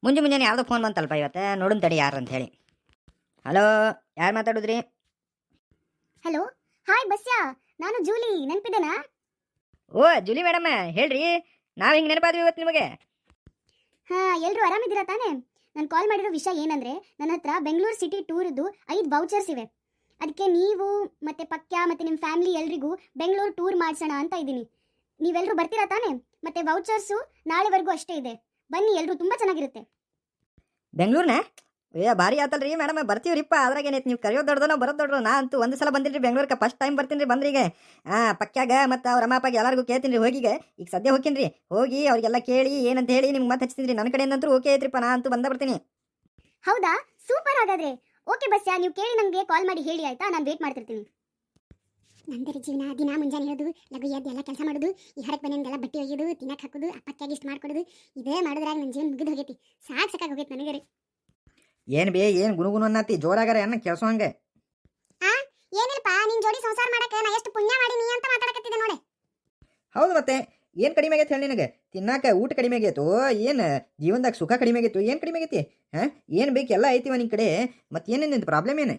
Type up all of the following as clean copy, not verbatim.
ಮುಂಜಾನೆ ಯಾವುದೋ ಫೋನ್ ಬಂತಲ್ಪ ಇವತ್ತು ನೋಡೋಣ ತಡಿ ಯಾರು ಅಂತ ಹೇಳಿ. ಹಲೋ, ಯಾರು ಮಾತಾಡೋದ್ರಿ? ಹಲೋ, ಹಾಯ್ ಬಸ್ಯಾ, ನಾನು ಜೂಲಿ, ನೆನಪಿದೆನಾ? ಓ ಜೂಲಿ ಮೇಡಮ್, ಹೇಳ್ರಿ. ನಾವು ಹಿಂಗೆ ನೆನಪಾದ್ವಿ ಇವತ್ತು ನಿಮಗೆ. ಎಲ್ಲರೂ ಆರಾಮಿದ್ದೀರಾ ತಾನೇ? ನಾನು ಕಾಲ್ ಮಾಡಿರೋ ವಿಷಯ ಏನಂದ್ರೆ, ನನ್ನ ಹತ್ರ ಬೆಂಗಳೂರು ಸಿಟಿ ಟೂರ್ದು 5 ವೌಚರ್ಸ್ ಇವೆ. ಅದಕ್ಕೆ ನೀವು ಮತ್ತೆ ಪಕ್ಯ ಮತ್ತೆ ನಿಮ್ಮ ಫ್ಯಾಮಿಲಿ ಎಲ್ರಿಗೂ ಬೆಂಗಳೂರು ಟೂರ್ ಮಾಡಿಸೋಣ ಅಂತ ಇದ್ದೀನಿ. ನೀವೆಲ್ಲರೂ ಬರ್ತೀರಾ ತಾನೇ? ಮತ್ತೆ ವೌಚರ್ಸು ನಾಳೆವರೆಗೂ ಅಷ್ಟೇ ಇದೆ. ಬನ್ನಿ, ಎಲ್ಲರೂ ತುಂಬ ಚೆನ್ನಾಗಿರುತ್ತೆ. ಬೆಂಗಳೂರಿನ ಭಾರಿ ಆತಲ್ರಿ ಮೇಡಮ್, ಬರ್ತೀವ್ರಿಪ್ಪ. ಅದ್ರಾಗ ಏನೈತೆ, ನೀವು ಕರೆಯೋದು ದೊಡ್ಡದು ನಾವು ಬರೋದು ದೊಡ್ಡದು. ನಾ ಅಂತೂ ಒಂದು ಸಲ ಬಂದಿರಿ ಬೆಂಗಳೂರಿಗೆ, ಫಸ್ಟ್ ಟೈಮ್ ಬರ್ತೀನಿ ರೀ. ಬಂದ್ರಿಗೆ ಪಕ್ಯಾಗ ಮತ್ತು ಅವ್ರ ಅಮ್ಮಪ್ಪಾಗ ಎಲ್ಲರಿಗೂ ಕೇಳ್ತೀನಿ ರೀ. ಹೋಗಿಗೆ ಈಗ ಸದ್ಯ ಹೋಗ್ತೀನಿ ರೀ. ಹೋಗಿ ಅವ್ರಿಗೆಲ್ಲ ಕೇಳಿ ಏನಂತ ಹೇಳಿ ನಿಮ್ಗೆ ಮತ್ತೆ ಹಚ್ತೀನಿ ರೀ. ನನ್ನ ಕಡೆಯಿಂದಂತೂ ಓಕೆ ಐತ್ರಿಪ್ಪ, ನಾ ಅಂತೂ ಬರ್ತೀನಿ. ಹೌದಾ, ಸೂಪರ್. ಹಾಗಾದ್ರೆ ಓಕೆ ಬಸ್ಯಾ, ನೀವು ಕೇಳಿ ನನಗೆ ಕಾಲ್ ಮಾಡಿ ಹೇಳಿ, ಆಯ್ತಾ? ನಾನು ವೇಟ್ ಮಾಡ್ತಿರ್ತೀನಿ. ನಂದರಿ ಜೀವನ ದಿನ ಮುಂಜಾನೆ ಹೇಳೋದು, ಲಘು ಎದ್ದು ಎಲ್ಲ ಕೆಲಸ ಮಾಡೋದು, ಈ ಹೊರಗೆ ಬಂದಂಗೆಲ್ಲ ಬಟ್ಟೆ ಒಯ್ಯೋದು, ತಿನ್ನಕ್ಕೆ ಹಾಕೋದು, ಅಪ್ಪಕ್ಕಾಗಿ ಇಷ್ಟು ಮಾಡ್ಕೊಡೋದು, ಇದೇ ಮಾಡಿದ್ರಾಗ ನನ್ನ ಜೀವನ ಮುಗಿದು ಹೋಗೈತಿ. ಸಾಕಾಗಿ ಹೋಗೈತಿ ನನಗೆ ರೀ. ಏನು ಬೇ, ಏನು ಗುನುಗುನು ಅನ್ನತ್ತಿ? ಜೋರಾಗಾರ ಅನ್ನ ಕೆಲಸ ಹಂಗೆ. ಏನಿಲ್ಲಪ್ಪ, ನಿನ್ ಜೋಡಿ ಸಂಸಾರ ಮಾಡಕ್ಕೆ ನಾ ಎಷ್ಟು ಪುಣ್ಯ ಮಾಡೀನಿ ಅಂತ ಮಾತಾಡಕತ್ತಿದ್ದೆ ನೋಡಿ. ಹೌದು, ಮತ್ತೆ ಏನು ಕಡಿಮೆ ಆಗೈತೆ ಹೇಳಿ ನಿನಗೆ? ತಿನ್ನಾಕ ಊಟ ಕಡಿಮೆ ಆಗೈತು? ಏನು ಜೀವನದಾಗ ಸುಖ ಕಡಿಮೆ ಆಗೈತು? ಏನು ಕಡಿಮೆ ಆಗೈತಿ? ಏನು ಬೇಕು ಎಲ್ಲ ಐತಿವ ನಿನ್ನ ಕಡೆ. ಮತ್ತೆ ಏನೇನು ಪ್ರಾಬ್ಲಮ್ ಏನು?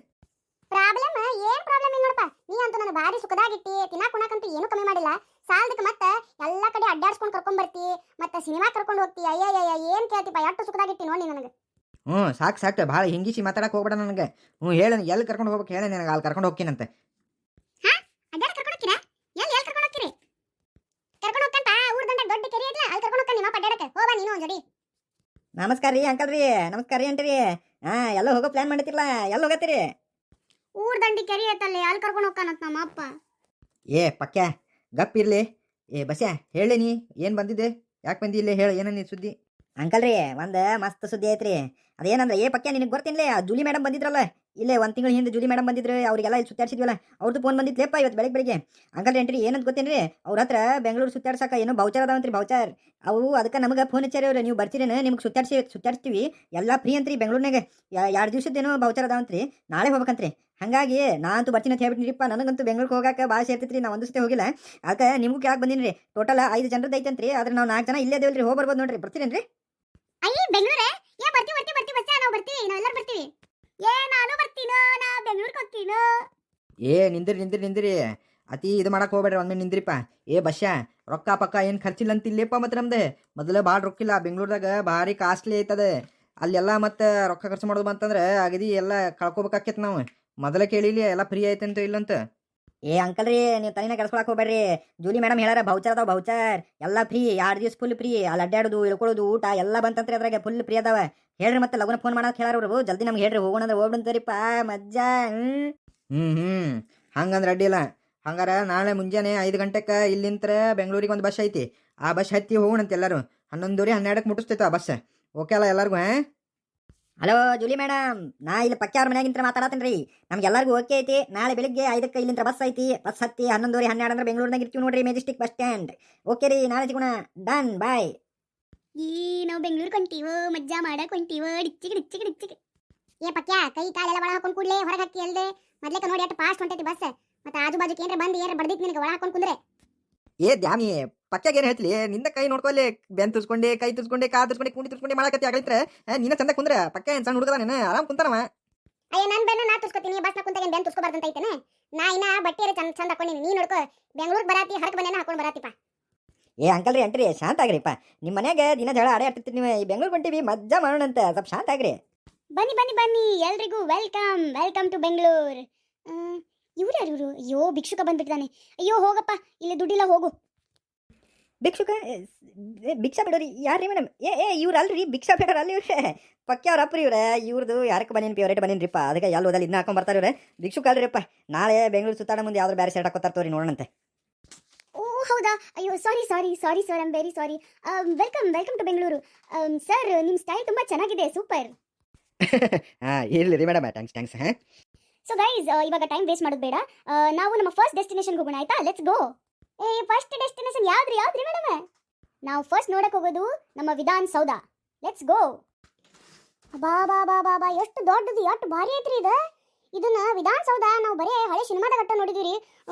ಪ್ರಾಬ್ಲಮ್ ಏನ್ ಪ್ರಾಬ್ಲಮ್ ಇಲ್ಲ ನೋಡಪ್ಪ. ನೀ ಅಂತೂ ನನ್ನ ಬಾರಿ ಸುಖದಾಗಿಟ್ಟಿ, ತಿನ್ನಾಕ ಉಣ್ಣಾಕಂತೂ ಏನು ಕಮ್ಮಿ ಮಾಡಿಲ್ಲ. ಸಾಲದಕ್ಕೆ ಮತ್ತೆ ಎಲ್ಲ ಕಡೆ ಅಡ್ಡಾಡ್ಸ್ಕೊಂಡು ಕರ್ಕೊಂಡ್ ಬರ್ತಿ, ಮತ್ತೆ ಸಿನಿಮಾ ಕರ್ಕೊಂಡು ಹೋಗ್ತಿ. ಅಯ್ಯಯ್ಯ, ಏನ್ ಕೇಳ್ತಿಪ್ಪ, ಎಷ್ಟು ಸುಖದಾಗಿಟ್ಟಿ ನೋಡಿ ನನಗೆ. ಸಾಕು ಭಾಳ ಹಿಂಗಿಸಿ ಮಾತಾಡಕ್ಕೆ ಹೋಗ್ಬೇಡ ನನಗೆ. ಹೇಳ, ಎಲ್ಲಿ ಕರ್ಕೊಂಡು ಹೋಗ್ಬೇಕು ಹೇಳಿ, ನನಗೆ ಅಲ್ಲಿ ಕರ್ಕೊಂಡು ಹೋಗ್ತೀನಂತೆ. ಅಡ್ಡಾಡ್ ಕರ್ಕೊಂಡು ಹೋಗ್ತೀರಾ? ಎಲ್ಲಿ ಕರ್ಕೊಂಡು ಹೋಗ್ತೀರಿ? ಕರ್ಕೊಂಡು ಹೋಗ್ತಂತ ಊರ್ ದಂಡ ದೊಡ್ಡ ಕೆರೆ ಇದ್ಲ, ಅಲ್ಲಿ ಕರ್ಕೊಂಡು ಹೋಗ್ತಾನೆ ನಿಮ್ಮ ಅಡ್ಡಾಡಕ್ಕೆ. ಹೋಗ ನೀನು ಒಂದ್ ಜೋಡಿ. ನಮಸ್ಕಾರ ರೀ ಅಂಕಲ್ ರೀ. ನಮಸ್ಕಾರ ರೀ ಅಂತೀರಿ. ಎಲ್ಲ ಹೋಗೋ ಪ್ಲಾನ್ ಮಾಡಿತಿರಲ್ಲ, ಎಲ್ಲಿ ಹೋಗತ್ತೀರಿ? ಊರ್ ದಂಡಿ ಕೆರೆ ಐತಲ್ಲಿ, ಅಲ್ಲಿ ಕರ್ಕೊಂಡು ಹೋಗ್ತಾನಂತ ನಮ್ಮ ಅಪ್ಪ. ಪಕ್ಯ ಗಪ್ ಇರ್ಲಿ. ಬಸ್ಯಾ ಹೇಳಿ, ನೀ ಏನು ಬಂದಿದ್ದೆ? ಯಾಕೆ ಬಂದಿ ಇಲ್ಲೇ? ಹೇಳ, ಏನ ನೀ ಸುದ್ದಿ? ಅಂಕಲ್ ರೀ, ಒಂದು ಮಸ್ತ್ ಸುದ್ದಿ ಐತ್ರಿ. ಅದೇನಂದ್ರೆ, ಪಕ್ಯ ನಿನಗೆ ಗೊತ್ತಿಲ್ಲ, ಆ ಜೂಲಿ ಮೇಡಮ್ ಬಂದಿದ್ರಲ್ಲ ಇಲ್ಲೇ ಒಂದು ತಿಂಗಳ ಹಿಂದೆ. ಜೂಲಿ ಮೇಡಮ್ ಬಂದಿದ್ರು, ಅವರಿಗೆಲ್ಲ ಇಲ್ಲಿ ಸುತ್ತಾಡ್ಸಿದ್ವಲ್ಲ, ಅವ್ರದ್ದು ಫೋನ್ ಬಂದಿತ್ಲೇಪ್ಪ ಇವತ್ತು ಬೆಳಗ್ಗೆ. ಅಂಕಲ್ ಏನ್ರಿ, ಏನಂತ ಗೊತ್ತೇನ್ರಿ? ಅವ್ರ ಹತ್ರ ಬೆಂಗಳೂರು ಸುತ್ತಾಡ್ಸಕ ಏನೋ ಬೌಚರ್ ಅದಾವಂತ್ರಿ, ಬೌಚರ್. ಅವು ಅದಕ್ಕೆ ನಮಗೆ ಫೋನ್ ಹಚ್ಚಾರಿ ಅವ್ರು, ನೀವು ಬರ್ತೀರೇನು, ನಿಮ್ಗೆ ಸುತ್ತಾಡ್ಸ್ತೀವಿ, ಎಲ್ಲ ಫ್ರೀ ಅಂತ್ರಿ ಬೆಂಗಳೂರಿನಾಗ. 2 ದಿವಸದ್ದೇನೋ ಬೌಚರ್ ಅದಾವಂತ್ರಿ, ನಾಳೆ ಹೋಗ್ಬೇಕಂತ್ರಿ. ಹಾಗಾಗಿ ನಾ ಅಂತೂ ಬರ್ತೀನಿ ಅಂತ ಹೇಳ್ಬಿಟ್ಟಿರಿಪ್ಪ. ನನಗಂತೂ ಬೆಂಗಳೂರಿಗೆ ಹೋಗಕ್ಕೆ ಭಾಳ ಸೇರ್ತೈತ್ರಿ. ನಾ ಒಂದು ಸತಿ ಹೋಗಿಲ್ಲ, ಅದಕ್ಕೆ ನಿಮಗೂ ಕೇಳಕ್ಕೆ ಬಂದೀನಿ ರೀ. ಟೋಟಲ್ 5 ಜನರದ್ದು ಐತಂತ್ರಿ, ಆದ್ರೆ ನಾವು 4 ಜನ ಇಲ್ಲೇ ದೇವಲ್ರಿ. ಹೋಗಿ ಬರ್ಬೋದು ನೋಡ್ರಿ. ಬರ್ತೀರೇನ್ರಿ? ಅಯ್ಯ ಬೆಂಗಳೂರೇ, ಬರ್ತೀವಿ ಬಸ್ಸಾ, ನಾವು ಬರ್ತೀವಿ, ನಾವೆಲ್ಲರೂ ಬರ್ತೀವಿ. ನಾನು ಬರ್ತೀನೋ, ನಾ ಬೆಂಗಳೂರಿಗೆ ಹೋಗ್ತೀನೋ. ನಿಂದಿರಿ. ಅತಿ ಇದು ಮಾಡಕ್ಕೆ ಹೋಗ್ಬೇಡ್ರಿ, ಒಮ್ಮೆ ನಿಂದ್ರಿಪ್ಪ. ಬಸ್ಯಾ, ರೊಕ್ಕ ಪಕ್ಕ ಏನು ಖರ್ಚಿಲ್ಲ ಅಂತಿಲ್ಲೇಪ್ಪ. ಮತ್ತೆ ನಮ್ದು ಮೊದಲೇ ಭಾಳ ರೊಕ್ಕಿಲ್ಲ. ಬೆಂಗಳೂರದಾಗ ಭಾರಿ ಕಾಸ್ಟ್ಲಿ ಐತದೆ. ಅಲ್ಲೆಲ್ಲ ಮತ್ತೆ ರೊಕ್ಕ ಖರ್ಚು ಮಾಡೋದು ಬಂತಂದ್ರೆ ಅಗದಿ ಎಲ್ಲ ಕಳ್ಕೊಬೇಕಾಕೈತೆ. ನಾವು ಮೊದಲೇ ಕೇಳಿಲಿ ಎಲ್ಲ ಫ್ರೀ ಐತಂತ ಇಲ್ಲಂತ. ಅಂಕಲ್ ರೀ, ನೀವು ತನಿನ ಕೆಲ್ಸ್ಕೊಳಕ್ಕೆ ಹೋಗ್ಬೇಡ್ರಿ. ಜೂಲಿ ಮೇಡಮ್ ಹೇಳಾರ, ಬೌಚರ್ ಅದಾವ, ಬೌಚರ್ ಎಲ್ಲ ಫ್ರೀ. 2 ದಿವಸ ಫುಲ್ ಫ್ರೀ. ಅಲ್ಲಿ ಅಡ್ಡಾಡೋದು, ಇಳ್ಕೊಳ್ಳೋದು, ಊಟ ಎಲ್ಲ ಬಂತಂತ್ರಿ. ಅದ್ರಾಗ ಫುಲ್ ಫ್ರೀ ಅದಾವ. ಹೇಳ್ರಿ, ಮತ್ತೆ ಲಗುನ ಫೋನ್ ಮಾಡಕ್ಕೆ ಹೇಳಾರ ಅವರು. ಜಲ್ದಿ ನಮ್ಗೆ ಹೇಳ್ರಿ, ಹೋಗೋಣ ಅಂದ್ರೆ ಹೋಗ್ಬಿಡ್ತಾರಿಪ್ಪ. ಮಜ್ಜಾ. ಹಂಗಂದ್ರೆ ಅಡ್ಡಿಲ್ಲ. ಹಂಗಾರ ನಾಳೆ ಮುಂಜಾನೆ 5 ಗಂಟೆಗೆ ಇಲ್ಲಿಂತ್ರ ಬೆಂಗಳೂರಿಗೆ ಒಂದು ಬಸ್ ಐತಿ. ಆ ಬಸ್ ಹತ್ತಿ ಹೋಗೋಣಂತೆ ಎಲ್ಲರೂ. 11:30 12ಕ್ಕೆ ಮುಟ್ಟಿಸ್ತೈತೆ ಆ ಬಸ್. ಓಕೆ ಅಲ್ಲ ಎಲ್ಲರಿಗೂ? ಹಲೋ ಜೂಲಿ ಮೇಡಮ್, ನಾ ಇಲ್ಲಿ ಪಕ್ಯ ಅವ್ರ ಮನೆಯಾಗಿಂತ ಮಾತಾಡತ್ತೀನಿ ರೀ. ನಮ್ಗೆಲ್ಲರಿಗೂ ಓಕೆ ಐತಿ. ನಾಳೆ ಬೆಳಿಗ್ಗೆ 5ಕ್ಕೆ ಇಲ್ಲಿಂದ ಬಸ್ ಐತಿ. ಬಸ್ ಹತ್ತಿ 11:30 12 ಅಂದ್ರೆ ಬೆಂಗಳೂರಿನಾಗ ಇರ್ತೀವಿ ನೋಡ್ರಿ, ಮೆಜೆಸ್ಟಿಕ್ ಬಸ್ ಸ್ಟ್ಯಾಂಡ್. ಓಕೆ ರೀ, ನಾಳೆ ಸಿಗೋಣ. ಡನ್, ಬಾಯ್. ನಾವು ಬೆಂಗಳೂರಿಗೆ ಹೊಂಟೀವೋ, ಮಜ್ಜಾ ಮಾಡಕ್ ಹೊಂಟೀವೋ. ಡಿಚ್ಚಿಗೆ ಪಕ್ಯ, ಕೈ ಕಾಲೆಲ್ಲ ಒಳ ಹಾಕೊಂಡು ಕೂಡ್ಲೆ ಹೊರಗೆ ಹಾಕಿ ಅಲ್ದೆ. ಮೊದ್ಲೇಕ ನೋಡಿ ಅಷ್ಟು ಫಾಸ್ಟ್ ಹೊಂಟೈತಿ ಬಸ್. ಮತ್ತೆ ಆಜು ಬಾಜುಕ್ಕೆ ಏನ್ರ ಬಂದು ಏನ್ರ ಬಡ್ದಿತ್ತು ನಿನಗೆ, ಒಳ ಹಾಕೊಂಡು ಕುಂದ್ರೆ. ದ್ಯಾಮಿ, ಪಕ್ಯಾಗ ಏನು ಹೇಳ್ತಿ? ನಿಂದ ಕೈ ನೋಡ್ಕೊಳ್ಳಿ, ಬೆನ್ ತುರ್ಸ್ಕೊಂಡೆ, ಕೈ ತುರ್ಸ್ಕೊಂಡೆ, ಕಾ ತುರ್ಸ್ಕೊಂಡೆ, ಕುಂಡಿ ತುರ್ಸ್ಕೊಂಡೆ ಮಾಡಕತ್ತಿ ಆಗಲಿತ್ರ. ನೀನ ಚಂದ ಕುಂದ್ರೆ. ಪಕ್ಯ ಏನು ಸಣ್ಣ ಹುಡುಗದ, ನೀನು ಆರಾಮ್ ಕುಂತಾನವ. ಅಯ್ಯ, ನನ್ನ ಬೆನ್ನು ನಾ ತುರ್ಸ್ಕೊತೀನಿ, ಬಸ್ನ ಕುಂತಾಗ ಬೆನ್ ತುರ್ಸ್ಕೊಬಾರ್ದಂತ ಐತೇನೆ. ನಾ ಇನ್ನ ಬಟ್ಟೆ ಚಂದ ಹಾಕೊಂಡಿನಿ. ನೀ ನೋಡ್ಕೋ, ಬೆಂಗಳೂರಿಗೆ ಬರಾತಿ, ಹರಕ್ ಬಂದೇನ ಹಾಕೊಂಡು ಬರಾತಿಪ್ಪ. ಅಂಕಲ್ ರೀ, ಅಂಟ್ರಿ, ಶಾಂತ ಆಗ್ರಿಪ್ಪ. ನಿಮ್ಮ ಮನ್ಯಾಗ ದಿನ ಜಗಳ ಆಡೇ ಆಡ್ತಿರ್ತೀರಿ ನೀವು. ಈ ಬೆಂಗಳೂರು ಹೊಂಟಿವಿ, ಮಜ್ಜಾ ಮಾಡೋಣಂತ. ಸ್ವಲ್ಪ ಶಾಂತ ಆಗ್ರಿ. ಬನ್ನಿ ಎಲ್ರಿಗೂ ವೆಲ್ಕಮ್ ಟು ಬೆಂಗಳೂರು. ಇವ್ರು ಯಾರು ಇವರು? ಅಯ್ಯೋ, ಭಿಕ್ಷುಕ ಬಂದ್ಬಿಟ್ಟಿದ್ದಾನೆ. ಅಯ್ಯೋ ಹೋಗಪ್ಪ, ಇಲ್ಲಿ ದುಡ್ಡಿಲ್ಲ, ಹೋಗು. ಭಿಕ್ಷಾ ಬಿಡೋರಿ ಯಾರ್ರಿ ಮೇಡಮ್? ಇವ್ರು ಅಲ್ರಿ, ಭಿಕ್ಷಾ ಬಿಡೋರು ಅಲ್ಲಿ. ಇವ್ರೆ ಪಕ್ಯ ಅವ್ರ ಅಪ್ರಿ. ಇವ್ರೆ ಇವ್ರದ್ದು ಯಾರಕ್ಕೆ ಬನ್ನಿ ಫೇವ್ರೇಟ್ ಬನ್ನಿರಿಪ್ಪ. ಅದಕ್ಕೆ ಎಲ್ಲ ಓದಲ್ಲಿ ಇದನ್ನ ಹಾಕೊಂಡ್ ಬರ್ತಾರೆ. ಇವ್ರೆ ಭಿಕ್ಷುಕ ಅಲ್ರಿಪ್ಪ. ನಾಳೆ ಬೆಂಗಳೂರು ಸುತ್ತಾಡ ಮುಂದೆ ಯಾವ್ದು ಬೇರೆ ಸೈಡ್ ಹಾಕೋತಾರೆ ತೋರಿ, ನೋಡೋಣಂತೆ. ಓ ಹೌದಾ? ಅಯ್ಯೋ sorry sir, I am very sorry. Welcome to Bengaluru. Sir, ನಿಮ್ಮ ಸ್ಟೈಲ್ ತುಂಬ ಚೆನ್ನಾಗಿದೆ, ಸೂಪರ್. ಇರ್ಲಿ ರೀ ಮೇಡಮ್, ಥ್ಯಾಂಕ್ಸ್. ಸೊ ಗೈಸ್, ಇವಾಗ ಟೈಮ್ ವೇಸ್ಟ್ ಮಾಡೋದು ಬೇಡ. ನಾವು ನಮ್ಮ ಫಸ್ಟ್ ಡೆಸ್ಟಿನೇಷನ್ಗೆ ಹೋಗೋಣ, ಆಯ್ತಾ? Let's go. ಫಸ್ಟ್ ಡೆಸ್ಟಿನೇಷನ್ ಯಾವ್ದ್ರಿ ಮೇಡಮ್? ನಾವು ಫಸ್ಟ್ ನೋಡಕ್ ಹೋಗೋದು ನಮ್ಮ ವಿಧಾನಸೌಧ. Let's go. ಬಾ ಎಷ್ಟು ದೊಡ್ಡದು, ಎಷ್ಟು ಭಾರಿ ಐತ್ರಿ ಇದು. ಇದನ್ನ ವಿಧಾನಸೌಧ ನಾವು ಬರೀ ಹಳೆ ಸಿನಿಮಾದಾಗ ಅಟ್ಟ ನೋಡಿದೀವಿ.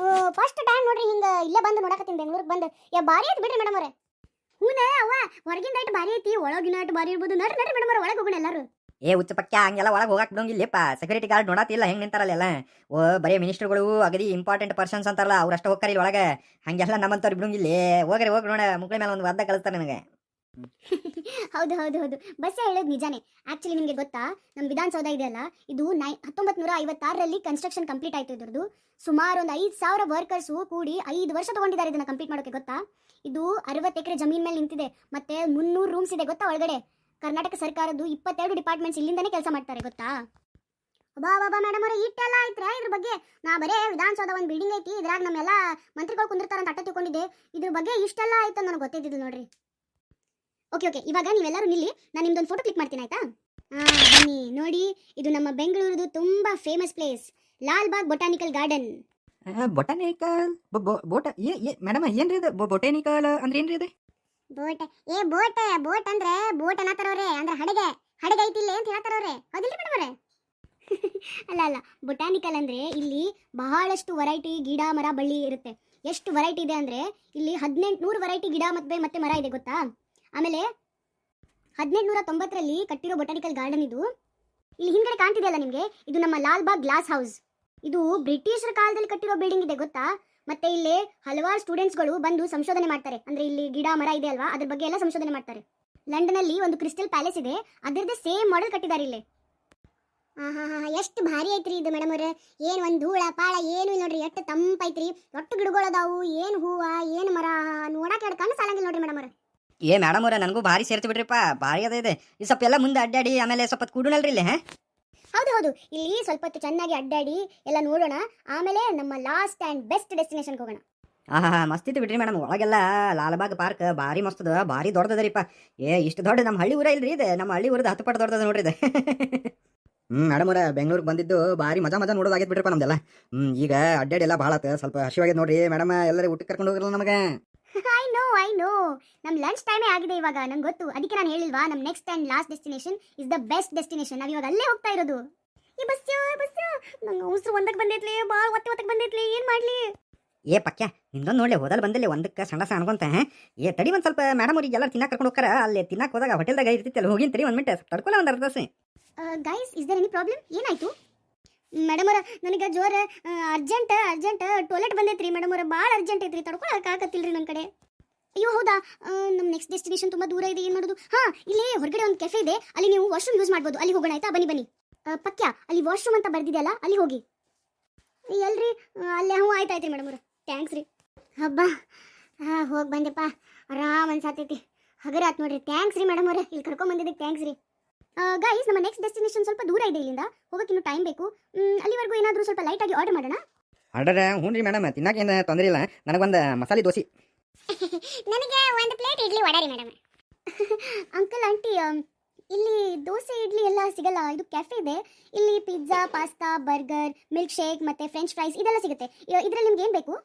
ಫಸ್ಟ್ ಟೈಮ್ ನೋಡ್ರಿ ಹಿಂಗ ಇಲ್ಲೇ ಬಂದು ನೋಡಕತ್ತೀನಿ, ಬೆಂಗಳೂರಿಗೆ ಬಂದು. ಭಾರಿ ಐತಿ ಬಿಡ್ರಿ ಮೇಡಮ್ ಅವರೇ. ಹೂನ ಅವ್ವ, ಹೊರಗಿನ ಐಟ್ ಬಾರಿ ಐತಿ, ಒಳಗಿನ ಐಟ್ ಬಾರಿ ಇರ್ಬೋದು. ನಡ್ರಿ ನಡ್ರಿ ಮೇಡಮ್ ಅವ್ರ, ಒಳಗೆ ಹೋಗೋಣ ಎಲ್ಲರೂ. ಏ ಹುಚ್ಚ ಪಕ್ಕ ಹಂಗೆಲ್ಲ ಒಳಗೆ ಹೋಗಕ್ಕೆ ಬಿಡೋಂಗಿಲ್ಲಪ್ಪ. ಸೆಕ್ಯೂರಿಟಿ ಗಾರ್ಡ್ ನೋಡತ್ತಿಲ್ಲ ಹೆಂಗೆ ನಿಂತಾರಲ್ಲ ಎಲ್ಲ. ಓ ಬರೀ ಮಿನಿಸ್ಟರ್ಗಳು ಅಗದಿ ಇಂಪಾರ್ಟೆಂಟ್ ಪರ್ಸನ್ಸ್ ಅಂತಾರಲ್ಲ ಅವ್ರಷ್ಟು ಹೋಗ್ತಾರೆ ಇಲ್ಲಿ ಒಳಗೆ. ಹಂಗೆಲ್ಲ ನಮ್ಮಂತವ್ರು ಬಿಡೋಂಗಿಲ್ಲ. ಹೋಗ್ರಿ ಹೋಗಿ ನೋಡ, ಮುಕ್ಳಿ ಮೇಲೆ ಒಂದು ಒದ್ದ ಕಳಿಸ್ತಾರೆ ನನಗೆ. ಹೌದು ಹೌದು ಹೌದು, ಬಸ್ಸೇ ಹೇಳೋದು ನಿಜಾನೇ. ಆಕ್ಚುಲಿ ನಿಮಗೆ ಗೊತ್ತಾ, ನಮ್ಮ ವಿಧಾನಸೌಧ ಇದೆಯಲ್ಲ, ಇದು 1956ರಲ್ಲಿ ಕನ್ಸ್ಟ್ರಕ್ಷನ್ ಕಂಪ್ಲೀಟ್ ಆಯ್ತು. ಇದ್ರದ್ದು ಸುಮಾರು ಒಂದು 5,000 ವರ್ಕರ್ಸು ಕೂಡಿ 5 ವರ್ಷ ತಗೊಂಡಿದ್ದಾರೆ ಇದನ್ನ ಕಂಪ್ಲೀಟ್ ಮಾಡೋಕೆ. ಗೊತ್ತಾ, ಇದು 60 ಎಕರೆ ಜಮೀನ್ ಮೇಲೆ ನಿಂತಿದೆ. ಮತ್ತೆ 300 ರೂಮ್ಸ್ ಇದೆ ಗೊತ್ತಾ ಒಳಗಡೆ. ಕರ್ನಾಟಕ ಸರ್ಕಾರದ್ದು 22 ಡಿಪಾರ್ಟ್ಮೆಂಟ್ಸ್ ಇಲ್ಲಿಂದಾನೇ ಕೆಲಸ ಮಾಡ್ತಾರೆ ಗೊತ್ತಾ. ಬಾ ಬಾ ಮೇಡಮ್ ಅವರೇ, ಇಟ್ಟೆಲ್ಲ ಐತ್ರಾ ಇದ್ರ ಬಗ್ಗೆ? ನಾ ಬರೇ ವಿಧಾನಸೌಧ ಒಂದು ಬಿಲ್ಡಿಂಗ್ ಐತಿ, ಇದ್ರಾಗ ನಮ್ಮೆಲ್ಲ ಮಂತ್ರಿಗಳು ಕುಂದಿರ್ತಾರಂತ ಅಟ್ಟ ತಿಳ್ಕೊಂಡಿದ್ದೆ. ಇದ್ರ ಬಗ್ಗೆ ಇಷ್ಟೆಲ್ಲ ಆಯ್ತು ನನಗೆ ಗೊತ್ತಿದ್ದಿಲ್ಲ ನೋಡ್ರಿ. ಓಕೆ ಓಕೆ, ಇವಾಗ ನೀವೆಲ್ಲರೂ ನಿಲ್ಲಿ, ನಾನು ನಿಮ್ದೊಂದು ಫೋಟೋ ಕ್ಲಿಕ್ ಮಾಡ್ತೀನಿ ಆಯ್ತಾ? ಬನ್ನಿ ನೋಡಿ, ಇದು ನಮ್ಮ ಬೆಂಗಳೂರದು ತುಂಬಾ famous place, Lalbagh botanical garden. Botanical ಬೋಟ ಮೇಡಮ್ ಏನ್ರಿ ಇದು? ಬೊಟಾನಿಕಲ್ ಅಂದ್ರೆ ಏನ್ರಿ ಇದು? ಬೋಟ್ ಬೋಟ್ ಅಂದ್ರೆ ಬೋಟ್ ಅನ್ನತಾರವ್ರೆ, ಅಂದ್ರೆ ಹಡಗೆ ಐತಿ ಇಲ್ಲಿ ಅಂತ ಹೇಳ್ತಾರವ್ರೆ. ಹೌದಿಲ್ರಿ ಮೇಡಮ್ ಅವರೇ? ಅಲ್ಲ ಅಲ್ಲ, ಬೊಟಾನಿಕಲ್ ಅಂದ್ರೆ ಇಲ್ಲಿ ಬಹಳಷ್ಟು ವೆರೈಟಿ ಗಿಡ ಮರ ಬಳ್ಳಿ ಇರುತ್ತೆ. ಎಷ್ಟು ವೆರೈಟಿ ಇದೆ ಅಂದ್ರೆ ಇಲ್ಲಿ 1800 ವೆರೈಟಿ ಗಿಡ ಮತ್ತೆ ಮರ ಇದೆ ಗೊತ್ತಾ. ಆಮೇಲೆ 1890ರಲ್ಲಿ ಕಟ್ಟಿರೋ ಬೊಟಾನಿಕಲ್ ಗಾರ್ಡನ್ ಇದು. ಇಲ್ಲಿ ಹಿಂದ್ಗಡೆ ಕಾಣ್ತಿದೆಯಲ್ಲ ನಿಮಗೆ, ಇದು ನಮ್ಮ ಲಾಲ್ಬಾಗ್ ಗ್ಲಾಸ್ ಹೌಸ್. ಇದು ಬ್ರಿಟಿಷರ ಕಾಲದಲ್ಲಿ ಕಟ್ಟಿರೋ ಬಿಲ್ಡಿಂಗ್ ಇದೆ ಗೊತ್ತಾ. ಮತ್ತೆ ಇಲ್ಲಿ ಹಲವಾರು ಸ್ಟೂಡೆಂಟ್ಸ್ಗಳು ಬಂದು ಸಂಶೋಧನೆ ಮಾಡ್ತಾರೆ. ಅಂದ್ರೆ ಇಲ್ಲಿ ಗಿಡ ಮರ ಇದೆ ಅಲ್ವಾ, ಅದ್ರ ಬಗ್ಗೆ ಎಲ್ಲ ಸಂಶೋಧನೆ ಮಾಡ್ತಾರೆ. ಲಂಡನ್ ಅಲ್ಲಿ ಒಂದು ಕ್ರಿಸ್ಟಲ್ ಪ್ಯಾಲೇಸ್ ಇದೆ, ಅದರದ್ದೇ ಸೇಮ್ ಮಾಡೆಲ್ ಕಟ್ಟಿದ್ದಾರೆ ಇಲ್ಲಿ. ಎಷ್ಟು ಭಾರಿ ಐತ್ರಿ ಇದು ಮೇಡಮ್ ಅವ್ರೆ. ಏನು ಒಂದು ಧೂಳ ಪಾಳ ಏನು ಇಲ್ಲ ನೋಡ್ರಿ, ಎಷ್ಟು ತಂಪೈತ್ರಿ. ಒಟ್ಟು ಗಿಡಗಳದಾವು, ಏನು ಹೂವ ಏನು ಮರ, ನೋಡಕ್ಕೆ ಎರಡು ಕಣ್ಣು ಸಾಲಂಗಿಲ್ಲ ನೋಡ್ರಿ ಮೇಡಮ್ ಅವ್ರೆ. ಏ ಮೇಡಮ್ ಅವ್ರೆ, ನನಗೂ ಭಾರಿ ಸೇರ್ತು ಬಿಡ್ರಿಪ್ಪ, ಭಾರಿ ಅದ ಇದೆ. ಈ ಸ್ವಲ್ಪ ಎಲ್ಲ ಮುಂದೆ ಅಡ್ಡಾಡಿ ಆಮೇಲೆ ಸ್ವಲ್ಪ ಕೂಡನಲ್ರಿ ಇಲ್ಲಿ. ಹೌದು ಹೌದು, ಇಲ್ಲಿ ಸ್ವಲ್ಪ ಹೊತ್ತು ಚೆನ್ನಾಗಿ ಅಡ್ಡಾಡಿ ಎಲ್ಲ ನೋಡೋಣ, ಆಮೇಲೆ ನಮ್ಮ ಲಾಸ್ಟ್ ಆ್ಯಂಡ್ ಬೆಸ್ಟ್ ಡೆಸ್ಟಿನೇಷನ್ಗೆ ಹೋಗೋಣ. ಮಸ್ತ್ ಇತ್ತು ಬಿಡ್ರಿ ಮೇಡಮ್. ಒಳಗೆಲ್ಲ ಲಾಲ್ಬಾಗ್ ಪಾರ್ಕ್ ಭಾರಿ ಮಸ್ತದ, ಭಾರಿ ದೊಡ್ಡದರಿಪ್ಪ. ಇಷ್ಟು ದೊಡ್ಡ ನಮ್ಮ ಹಳ್ಳಿ ಊರ ಇಲ್ರಿ ಇದು, ನಮ್ಮ ಹಳ್ಳಿ ಊರದ 10 ಪಟ್ಟು ದೊಡ್ಡದ ನೋಡ್ರಿ ಇದು. ಮೇಡಮ್ ಅವ್ರ, ಬೆಂಗಳೂರಿಗೆ ಬಂದಿದ್ದು ಭಾರಿ ಮಜಾ ನೋಡೋದಾಗೈತೆ ಬಿಡ್ರಿಪ್ಪ ನಮ್ದೆಲ್ಲ. ಈಗ ಅಡ್ಡಾಡಿ ಎಲ್ಲ ಭಾಳ ಸ್ವಲ್ಪ ಹಸಿವಾಗ್ಯದ ನೋಡ್ರಿ ಮೇಡಮ್. ಎಲ್ಲರೂ ಊಟಕ್ಕೆ ಕರ್ಕೊಂಡು ಹೋಗಿರಲ್ಲ ನಮಗೆ. ಐ ನೋ ನಮ್ಮ ಲಂಚ್ ಟೈಮೇ ಆಗಿದೆ ಇವಾಗ, ನಂಗೆ ಗೊತ್ತು. ಅದಕ್ಕೆ ನಾನು ಹೇಳಿಲ್ವಾ, ನಮ್ಮ next and last destination is the best destination. ನಾವು ಇವಾಗ ಅಲ್ಲೇ ಹೋಗ್ತಾ ಇರೋದು. ಈ ಬಸ್ ನಂಗೆ ಉಸಿರು ಒಂದಕ್ಕೆ ಬಂದೈತ್ಲಿ, ಭಾಳ ಒತ್ತಕ್ಕೆ ಬಂದೈತ್ಲಿ, ಏನು ಮಾಡಲಿ? ಏ ಪಕ್ಯ, ನಿಂದೊಂದು ನೋಡ್ಲಿ ಹೋದಲ್ ಬಂದಲ್ಲಿ ಒಂದಕ್ಕೆ ಸಣ್ಣ ಅನ್ಕೊಂತ. ತಡಿ ಒಂದು ಸ್ವಲ್ಪ ಮೇಡಮ್ ಅವ್ರಿಗೆ ಎಲ್ಲ ತಿನ್ನಕ್ಕೆ ಕರ್ಕೊಂಡು ಹೋಗ್ತಾರ. ಅಲ್ಲಿ ತಿನ್ನಕ್ಕೆ ಹೋದಾಗ ಹೋಟೆಲ್ದಾಗ ಇರ್ತಿತ್ತು, ಅಲ್ಲಿ ಹೋಗಿನ್ ತಡಿ 1 ಮಿನಿಟ್ ತಡ್ಕೊಲ್ಲ, ಒಂದು ಅರ್ಧ ತಾಸು. Guys, is there any problem? ಏನಾಯ್ತು ಮೇಡಮ್ ಅವರ? ನನಗೆ ಜೋರ ಅರ್ಜೆಂಟ್ ಟಾಯ್ಲೆಟ್ ಬಂದೈತ್ರಿ ಮೇಡಮ್ ಅವರ, ಭಾಳ ಅರ್ಜೆಂಟ್ ಐತ್ರಿ, ತಡ್ಕೊಳಕ್ಕೆ ಆಗತ್ತಿಲ್ರಿ ನನ್ನ ಕಡೆ. ಅಯ್ಯೋ ಹೌದಾ, ನಮ್ಮ ನೆಕ್ಸ್ಟ್ ಡೆಸ್ಟಿನೇಷನ್ ತುಂಬ ದೂರ ಇದೆ, ಏನು ಮಾಡೋದು? ಇಲ್ಲಿ ಹೊರಗಡೆ ಒಂದು ಕೆಫೆ ಇದೆ, ಅಲ್ಲಿ ನೀವು ವಾಶ್ರೂಮ್ ಯೂಸ್ ಮಾಡ್ಬೋದು, ಅಲ್ಲಿ ಹೋಗೋಣ ಆಯ್ತಾ? ಬನ್ನಿ ಪಕ್ಯ, ಅಲ್ಲಿ ವಾಶ್ರೂಮ್ ಅಂತ ಬರ್ದಿದೆಯಲ್ಲ, ಅಲ್ಲಿ ಹೋಗಿ. ಎಲ್ರಿ ಅಲ್ಲೇ? ಆಯ್ತಾಯ್ತು ರೀ ಮೇಡಮ್ ಅವ್ರ, ಥ್ಯಾಂಕ್ಸ್ ರೀ. ಹಬ್ಬ ಹೋಗಿ ಬಂದೆಪ್ಪ, ಆರಾಮ್ ಅನ್ಸಾತೈತಿ, ಹಗರಾತ್ ನೋಡ್ರಿ. ಥ್ಯಾಂಕ್ಸ್ ರೀ ಮೇಡಮ್ ಅವ್ರೆ, ಇಲ್ಲಿ ಕರ್ಕೊಂಬಂದಿದ್ದಕ್ಕೆ ಥ್ಯಾಂಕ್ಸ್ ರೀ. ಗೈಸ್, ನಮ್ಮ ನೆಕ್ಸ್ಟ್ ಡೆಸ್ಟಿನೇಷನ್ ಸ್ವಲ್ಪ ದೂರ ಇದೆ ಇಲ್ಲಿಂದ, ಹೋಗೋಕೆ ಇನ್ನೂ ಟೈಮ್ ಬೇಕು. ಅಲ್ಲಿವರೆಗೂ ಏನಾದರೂ ಸ್ವಲ್ಪ ಲೈಟಾಗಿ ಆರ್ಡರ್ ಮಾಡೋಣ. ಆರ್ಡರ್? ಹ್ಞೂ ರೀ ಮೇಡಮ್, ತಿನ್ನಕ್ಕೇನು ತೊಂದರೆ ಇಲ್ಲ. ನನಗೊಂದು ಮಸಾಲೆ ದೋಸೆ. ನನಗೆ ಒಂದು ಪ್ಲೇಟ್ ಇಡ್ಲಿ ವಡೆ ರೀ ಮೇಡಮ್. ಅಂಕಲ್ ಆಂಟಿ, ಇಲ್ಲಿ ದೋಸೆ ಇಡ್ಲಿ ಎಲ್ಲ ಸಿಗಲ್ಲ, ಇದು ಕೆಫೆ ಇದೆ. ಇಲ್ಲಿ pizza, pasta, burger, milkshake ಮತ್ತೆ ಫ್ರೆಂಚ್ ಫ್ರೈಸ್ ಇದೆಲ್ಲ ಸಿಗುತ್ತೆ. ಇದರಲ್ಲಿ ನಿಮ್ಗೆ ಏನು ಬೇಕು?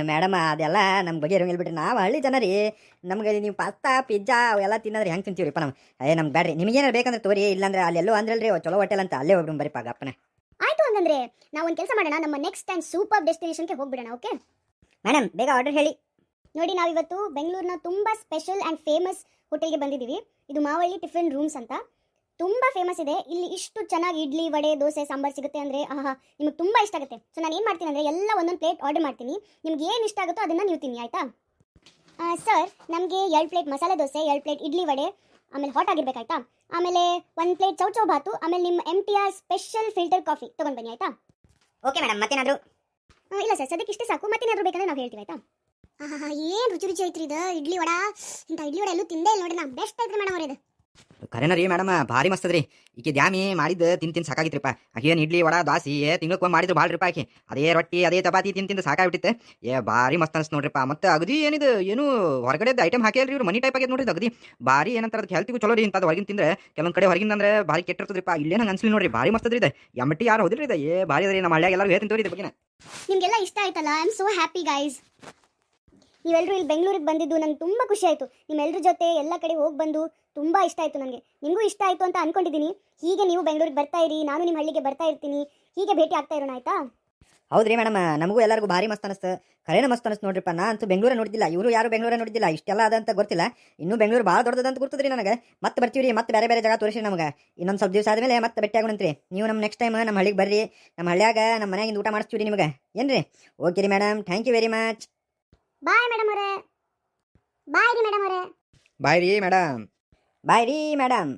ಮೇಡಮ್ ಅದೆಲ್ಲ ನಮ್ಮ ಬಗ್ಗೆ ಇರೋಂಗಿಲ್ಲ ಬಿಡ್ರಿ, ನಾವು ಹಳ್ಳಿ ಜನ ರೀ. ನಮ್ಗೆ ನೀವು ಪಾಸ್ತಾ ಪಿಜ್ಜಾ ಅವೆಲ್ಲ ತಿನ್ನೋದ್ರೆ ಹೆಂಗೆ ತಿಂತೀವ್ರಿಪ್ಪ ನಾವು? ನಮ್ಗೆ ಬೇಡ್ರಿ. ನಿಮಗೇನಾರು ಬೇಕಂದ್ರೆ ತೋರಿ, ಇಲ್ಲಾಂದ್ರೆ ಅಲ್ಲೆಲ್ಲೋ ಅಂದ್ರಲ್ರಿ ಚಲೋ ಹೋಟೆಲ್ ಅಂತ, ಅಲ್ಲೇ ಹೋಗ್ಬಿಡು ಬರೀ ಗಪ್ಪನೆ. ಆಯ್ತು, ಹಂಗಂದ್ರೆ ನಾವು ಒಂದು ಕೆಲಸ ಮಾಡೋಣ, ನಮ್ಮ ನೆಕ್ಸ್ಟ್ ಆ್ಯಂಡ್ ಸೂಪರ್ ಡೆಸ್ಟಿನೇಷನ್ಗೆ ಹೋಗ್ಬಿಡೋಣ. ಓಕೆ ಮೇಡಮ್, ಬೇಗ ಆರ್ಡರ್ ಹೇಳಿ. ನೋಡಿ, ನಾವಿವತ್ತು ಬೆಂಗಳೂರಿನ ತುಂಬ ಸ್ಪೆಷಲ್ ಆ್ಯಂಡ್ ಫೇಮಸ್ ಹೋಟೆಲ್ಗೆ ಬಂದಿದ್ದೀವಿ. ಇದು ಮಾವಳ್ಳಿ ಟಿಫಿನ್ ರೂಮ್ಸ್ ಅಂತ, ತುಂಬ ಫೇಮಸ್ ಇದೆ. ಇಲ್ಲಿ ಇಷ್ಟು ಚೆನ್ನಾಗಿ ಇಡ್ಲಿ ವಡೆ ದೋಸೆ ಸಾಂಬಾರು ಸಿಗುತ್ತೆ ಅಂದರೆ ನಿಮಗೆ ತುಂಬ ಇಷ್ಟ ಆಗುತ್ತೆ. ಸೊ ನಾನು ಏನು ಮಾಡ್ತೀನಿ ಅಂದರೆ, ಎಲ್ಲ ಒಂದೊಂದು ಪ್ಲೇಟ್ ಆರ್ಡರ್ ಮಾಡ್ತೀನಿ, ನಿಮ್ಗೆ ಏನು ಇಷ್ಟ ಆಗುತ್ತೋ ಅದನ್ನು ನೀವು ತಿನ್ನಿ ಆಯಿತಾ? ಸರ್, ನಮಗೆ 2 ಪ್ಲೇಟ್ ಮಸಾಲೆ ದೋಸೆ, 2 ಪ್ಲೇಟ್ ಇಡ್ಲಿ ವಡೆ, ಆಮೇಲೆ ಹಾಟ್ ಆಗಿರ್ಬೇಕಾಯ್ತಾ? ಆಮೇಲೆ 1 ಪ್ಲೇಟ್ ಚೌಚೌ ಬಾತು, ಆಮೇಲೆ ನಿಮ್ಮ MTR ಸ್ಪೆಷಲ್ ಫಿಲ್ಟರ್ ಕಾಫಿ ತೊಗೊಂಡು ಬನ್ನಿ ಆಯಿತಾ? ಓಕೆ ಮೇಡಮ್, ಮತ್ತೇನಾದರೂ? ಇಲ್ಲ ಸರ್, ಸದ್ಯಕ್ಕೆ ಇಷ್ಟೇ ಸಾಕು, ಮತ್ತೇನಾದರೂ ಬೇಕಂದ್ರೆ ನಾವು ಹೇಳ್ತೀವಿ ಆಯಿತಾ? ಏನು ರುಚಿ ಐತ್ರಿ ಇದು ಇಡ್ಲಿ ವಡ. ಇಂಥ ಇಡ್ಲಿ ವಡೆ ಎಲ್ಲೂ ತಿಂದೇ ಇಲ್ಲ ನೋಡಿ ನಾ, ಬೆಸ್ಟ್ ಐತ್ರಿ ಮೇಡಮ್ ಅವ್ರ ಇದು. ಕರೆನ ರೀ ಮೇಡಮ್, ಭಾರಿ ಮಸ್ತದ್ರಿ. ಈಕೆ ದ್ಯಾಮಿ ಮಾಡಿದ್ದು ತಿಂದು ಸಾಕಾಗಿತ್ರಿಪ್ಪ. ಆಕೇನು ಇಡ್ಲಿ ವಡ ದಾಸಿ ತಿಂಗ್ಳಕ್ಕೆ ಮಾಡಿದ್ರು ಭಾಳ ರೀ ಆಕೆ. ಅದೇ ರೊಟ್ಟಿ ಅದೇ ಚಪಾತಿ ತಿಂದು ಸಾಕಾಗ್ಬಿಟ್ಟಿತ್ತೆ. ಭಾರಿ ಮಸ್ತ್ ಅನ್ಸ್ ನೋಡ್ರಿಪ್ಪ. ಮತ್ತೆ ಅಗದಿ ಏನಿದು ಏನು ಹೊರಗಡೆ ಐಟಮ್ ಹಾಕಿಲ್ರಿ ಇವ್ರು, ಮನಿ ಟೈಪ್ ಆಗೈತೆ ನೋಡ್ರಿ ಅಗದಿ. ಭಾರಿ ಏನಂತಾರೆ ಅದಕ್ಕೆ, ಹೆಲ್ತಿಗೂ ಚಲೋ ರೀ. ಇಂಥದ್ದು ಹೊರಗಿನ ತಿಂದ್ರೆ ಕೆಲವೊಂದು ಕಡೆ ಹೊರಗಿಂದ ಅಂದ್ರೆ ಭಾರಿ ಕೆಟ್ಟಿರ್ತದ್ರಿಪ್ಪ. ಇಲ್ಲೇ ನಂಗೆ ಅನ್ಸಲಿ ನೋಡ್ರಿ, ಭಾರಿ ಮಸ್ತದ್ರಿ ಇದೆ. ಎಮ್ಮಟ್ಟಿ ಯಾರು ಹೋದಿಲ್ರಿ ಇದೆ, ಭಾರಿ ಅದ್ರಿ. ನಮ್ಮ ಹಳ್ಳಿಯಾಗ ಎಲ್ಲರೂ ಹೇಳ್ತೀನಿ ತೋರಿ ಇದ್ರ ಬಗ್ಗೆ. ನಿಮಗೆಲ್ಲ ಇಷ್ಟ ಆಯ್ತಲ್ಲ? I am so happy guys. ನೀವೆಲ್ಲರೂ ಇಲ್ಲಿ ಬೆಂಗಳೂರಿಗೆ ಬಂದಿದ್ದು ನಂಗೆ ತುಂಬ ಖುಷಿ ಆಯಿತು. ನಿಮ್ಮೆಲ್ಲರ ಜೊತೆ ಎಲ್ಲ ಕಡೆ ಹೋಗಿ ಬಂದು ತುಂಬ ಇಷ್ಟ ಆಯಿತು ನನಗೆ. ನಿಮಗೂ ಇಷ್ಟ ಆಯಿತು ಅಂತ ಅಂದ್ಕೊಂಡಿದ್ದೀನಿ. ಹೀಗೆ ನೀವು ಬೆಂಗಳೂರಿಗೆ ಬರ್ತಾ ಇರಿ, ನಾನು ನಿಮ್ಮ ಹಳ್ಳಿಗೆ ಬರ್ತಾ ಇರ್ತೀನಿ, ಹೀಗೆ ಭೇಟಿ ಆಗ್ತಾ ಇರೋಣ ಆಯಿತಾ? ಹೌದ್ರಿ ಮೇಡಮ್, ನಮಗೂ ಎಲ್ಲರಿಗೂ ಭಾರಿ ಮಸ್ತ್ ಅನಿಸ್ತು. ಖರೇನ ಮಸ್ತ್ ಅನಿಸ್ತು ನೋಡ್ರಿಪ್ಪ. ನಾ ಅಂತೂ ಬೆಂಗಳೂರು ನೋಡಿದ್ದಿಲ್ಲ, ಇವರು ಯಾರು ಬೆಂಗಳೂರು ನೋಡಿದ್ದಿಲ್ಲ, ಇಷ್ಟೆಲ್ಲ ಅದಂತ ಗೊತ್ತಿಲ್ಲ. ಇನ್ನೂ ಬೆಂಗಳೂರು ಭಾಳ ದೊಡ್ಡದಂತ ಗೊತ್ತದ್ರಿ ನನಗೆ. ಮತ್ತೆ ಬರ್ತೀವಿ ರೀ, ಮತ್ತೆ ಬೇರೆ ಬೇರೆ ಜಾಗ ತೋರಿಸಿ ನಮಗೆ. ಇನ್ನೊಂದು ಸ್ವಲ್ಪ ದಿವಸ ಆದಮೇಲೆ ಮತ್ತೆ ಭೇಟಿ ಆಗೋಣಂತ್ರಿ. ನೀವು ನಮ್ಮ ನೆಕ್ಸ್ಟ್ ಟೈಮ್ ನಮ್ಮ ಹಳ್ಳಿಗೆ ಬರ್ರಿ, ನಮ್ಮ ಹಳ್ಳಿಯಾಗ ನಮ್ಮ ಮನೆಯಾಗಿಂದ ಊಟ ಮಾಡಿಸ್ತೀವಿ ರೀ ನಿಮಗೆ. ಏನ್ರಿ? ಓಕೆ ರೀ madam, thank you very much. Bye madam ಅವರೇ. ಬಾಯ್ ರೀ ಮೇಡಮ್ ಅವರೇ. ಬಾಯ್ ರೀ ಮೇಡಮ್. ಬಾಯ್ ರೀ ಮೇಡಮ್.